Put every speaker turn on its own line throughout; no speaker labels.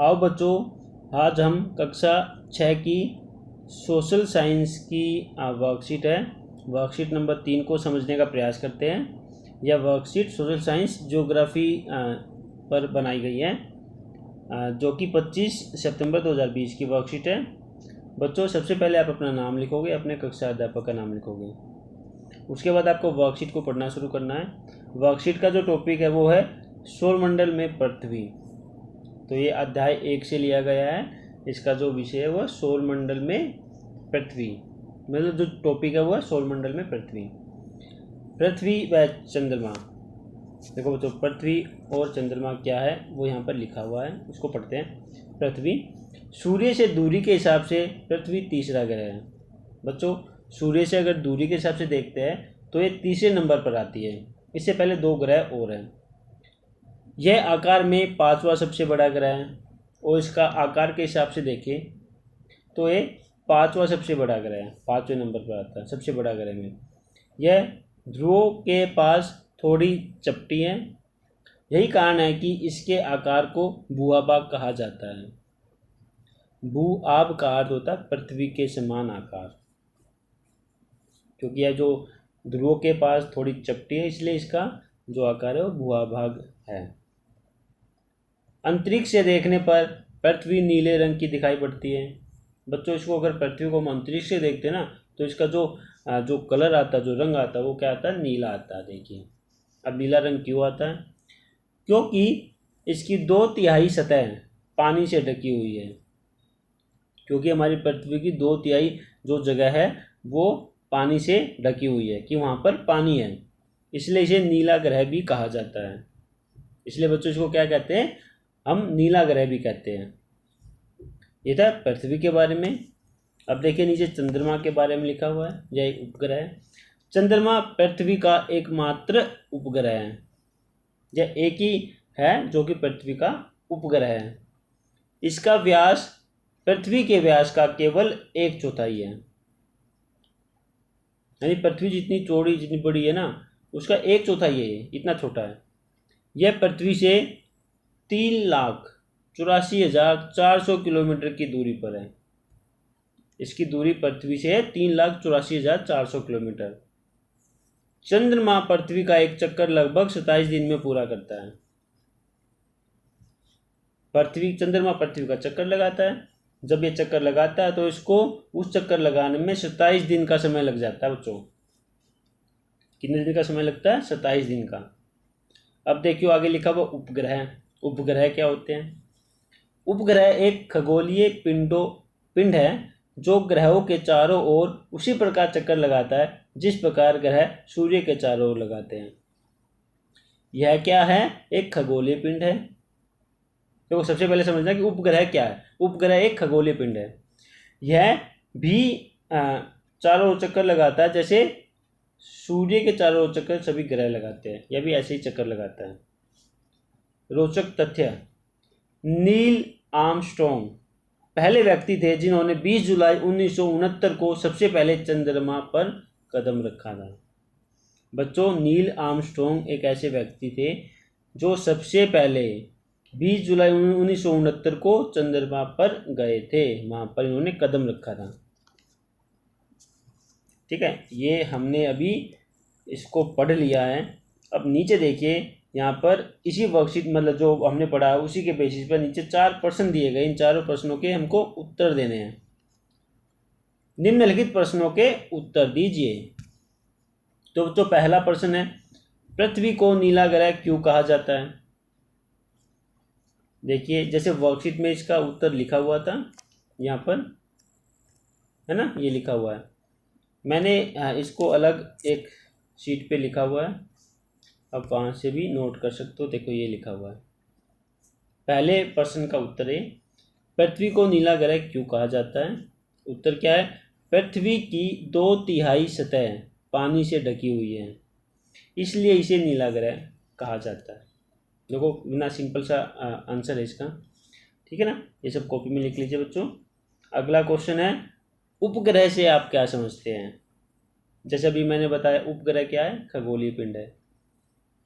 आओ बच्चों, आज हम कक्षा 6 की सोशल साइंस की वर्कशीट है, वर्कशीट नंबर 3 को समझने का प्रयास करते हैं। यह वर्कशीट सोशल साइंस ज्योग्राफी पर बनाई गई है, जो कि 25 सितंबर 2020 की वर्कशीट है। बच्चों, सबसे पहले आप अपना नाम लिखोगे, अपने कक्षा अध्यापक का नाम लिखोगे। उसके बाद आपको वर्कशीट को पढ़ना शुरू करना है। वर्कशीट का जो टॉपिक है वो है सौरमंडल में पृथ्वी। तो ये अध्याय 1 से लिया गया है। इसका जो विषय है वह सौरमंडल में पृथ्वी, मतलब जो टॉपिक है वह सौरमंडल में पृथ्वी। पृथ्वी व चंद्रमा। देखो बच्चों, पृथ्वी और चंद्रमा क्या है वो यहाँ पर लिखा हुआ है, उसको पढ़ते हैं। पृथ्वी सूर्य से दूरी के हिसाब से पृथ्वी तीसरा ग्रह है। बच्चों, सूर्य से अगर दूरी के हिसाब से देखते हैं तो ये तीसरे नंबर पर आती है। इससे पहले 2 ग्रह और हैं। यह आकार में 5वां सबसे बड़ा ग्रह है, और इसका आकार के हिसाब से देखें तो ये 5वां सबसे बड़ा ग्रह है, 5वें नंबर पर आता है सबसे बड़ा ग्रह में। यह ध्रुवों के पास थोड़ी चपटी है। यही कारण है कि इसके आकार को भूआभाग कहा जाता है। भूआभ का अर्थ होता है पृथ्वी के समान आकार, क्योंकि यह जो ध्रुवों के पास थोड़ी चपटी है इसलिए इसका जो आकार है वो भूआभाग है। अंतरिक्ष से देखने पर पृथ्वी नीले रंग की दिखाई पड़ती है। बच्चों, इसको अगर पृथ्वी को हम अंतरिक्ष से देखते हैं ना तो इसका जो कलर आता है, जो रंग आता है वो क्या आता है, नीला आता है। देखिए, अब नीला रंग क्यों आता है? क्योंकि इसकी 2/3 सतह पानी से ढकी हुई है। क्योंकि हमारी पृथ्वी की 2/3 जो जगह है वो पानी से ढकी हुई है, कि वहाँ पर पानी है, इसलिए इसे नीला ग्रह भी कहा जाता है। इसलिए बच्चों इसको क्या कहते हैं, हम नीला ग्रह भी कहते हैं। ये था पृथ्वी के बारे में। अब देखिए नीचे चंद्रमा के बारे में लिखा हुआ है, यह एक उपग्रह है। चंद्रमा पृथ्वी का एकमात्र उपग्रह है। यह एक ही है जो कि पृथ्वी का उपग्रह है। इसका व्यास पृथ्वी के व्यास का केवल 1/4 है। यानी पृथ्वी जितनी चौड़ी, जितनी बड़ी है ना, उसका 1/4 है, इतना छोटा है। यह पृथ्वी से 3,84,400 किलोमीटर की दूरी पर है। इसकी दूरी पृथ्वी से है 3,84,400 किलोमीटर। चंद्रमा पृथ्वी का एक चक्कर लगभग 27 दिन में पूरा करता है। चंद्रमा पृथ्वी का चक्कर लगाता है। जब ये चक्कर लगाता है तो इसको उस चक्कर लगाने में 27 दिन का समय लग जाता है। बच्चों, कितने दिन का समय लगता है? 27 दिन का। अब देखियो आगे लिखा हुआ उपग्रह। उपग्रह क्या होते हैं? उपग्रह एक खगोलीय पिंड है जो ग्रहों के चारों ओर उसी प्रकार चक्कर लगाता है जिस प्रकार ग्रह सूर्य के चारों ओर लगाते हैं। यह क्या है? एक खगोलीय पिंड है। तो सबसे पहले समझना कि उपग्रह क्या है। उपग्रह एक खगोलीय पिंड है। यह भी चारों ओर चक्कर लगाता है जैसे सूर्य के चारों ओर चक्कर सभी ग्रह लगाते हैं, यह भी ऐसे ही चक्कर लगाता है। रोचक तथ्य, नील आर्मस्ट्रॉन्ग पहले व्यक्ति थे जिन्होंने 20 जुलाई 1969 को सबसे पहले चंद्रमा पर कदम रखा था। बच्चों, नील आर्मस्ट्रॉन्ग एक ऐसे व्यक्ति थे जो सबसे पहले 20 जुलाई 1969 को चंद्रमा पर गए थे, वहाँ पर इन्होंने कदम रखा था। ठीक है, ये हमने अभी इसको पढ़ लिया है। अब नीचे देखिए, यहाँ पर इसी वर्कशीट मतलब जो हमने पढ़ा है उसी के बेसिस पर नीचे 4 प्रश्न दिए गए। इन चारों प्रश्नों के हमको उत्तर देने हैं। निम्नलिखित प्रश्नों के उत्तर दीजिए। तो पहला प्रश्न है, पृथ्वी को नीला ग्रह क्यों कहा जाता है? देखिए, जैसे वर्कशीट में इसका उत्तर लिखा हुआ था, यहाँ पर है ना, ये लिखा हुआ है। मैंने इसको अलग एक शीट पे लिखा हुआ है, अब वहाँ से भी नोट कर सकते हो। देखो, ये लिखा हुआ है। पहले प्रश्न का उत्तर है, पृथ्वी को नीला ग्रह क्यों कहा जाता है? उत्तर क्या है? पृथ्वी की 2/3 सतह पानी से ढकी हुई है, इसलिए इसे नीला ग्रह कहा जाता है। देखो, बिना सिंपल सा आंसर है इसका। ठीक है ना, ये सब कॉपी में लिख लीजिए बच्चों। अगला क्वेश्चन है, उपग्रह से आप क्या समझते हैं? जैसे अभी मैंने बताया, उपग्रह क्या है? खगोलीय पिंड है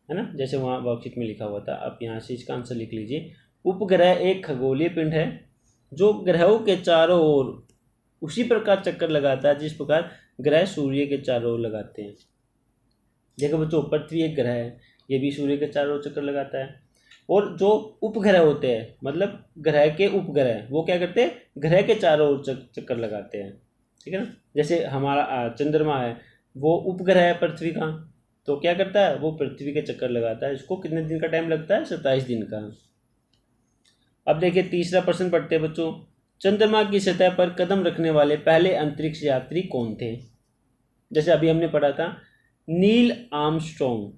ना, जैसे वहाँ वर्कशीट में लिखा हुआ था। आप यहाँ से इसका आंसर लिख लीजिए। उपग्रह एक खगोलीय पिंड है जो ग्रहों के चारों ओर उसी प्रकार चक्कर लगाता है जिस प्रकार ग्रह सूर्य के चारों ओर लगाते हैं। देखो बच्चों, पृथ्वी एक ग्रह है, ये भी सूर्य के चारों ओर चक्कर लगाता है। और जो उपग्रह होते हैं, मतलब ग्रह के उपग्रह, वो क्या करते हैं, ग्रह के चारों ओर चक्कर लगाते हैं। ठीक है ना। जैसे हमारा चंद्रमा है, वो उपग्रह है पृथ्वी का, तो क्या करता है, वो पृथ्वी के चक्कर लगाता है। इसको कितने दिन का टाइम लगता है, 27 दिन का। अब देखिए तीसरा प्रश्न पढ़ते हैं बच्चों। चंद्रमा की सतह पर कदम रखने वाले पहले अंतरिक्ष यात्री कौन थे? जैसे अभी हमने पढ़ा था नील आर्मस्ट्रॉन्ग,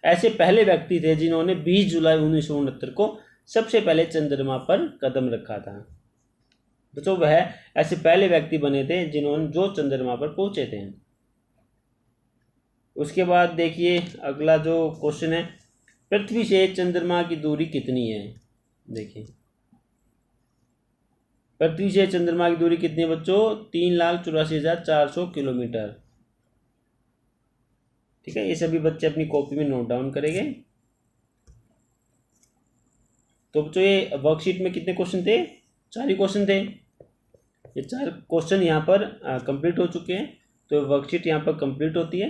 ऐसे पहले व्यक्ति थे जिन्होंने 20 जुलाई 1969 को सबसे पहले चंद्रमा पर कदम रखा था। बच्चों वह ऐसे पहले व्यक्ति बने थे जिन्होंने जो चंद्रमा पर पहुंचे थे। उसके बाद देखिए अगला जो क्वेश्चन है, पृथ्वी से चंद्रमा की दूरी कितनी है? देखिए पृथ्वी से चंद्रमा की दूरी कितनी है बच्चों? 3,84,400 किलोमीटर। ठीक है, ये सभी बच्चे अपनी कॉपी में नोट डाउन करेंगे। तो बच्चों ये वर्कशीट में कितने क्वेश्चन थे? 4 ही क्वेश्चन थे। ये 4 क्वेश्चन यहाँ पर कंप्लीट हो चुके हैं, तो वर्कशीट यहाँ पर कंप्लीट होती है।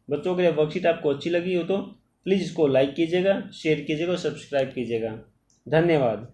बच्चों अगर वर्कशीट आपको अच्छी लगी हो तो प्लीज़ इसको लाइक कीजिएगा, शेयर कीजिएगा और सब्सक्राइब कीजिएगा। धन्यवाद।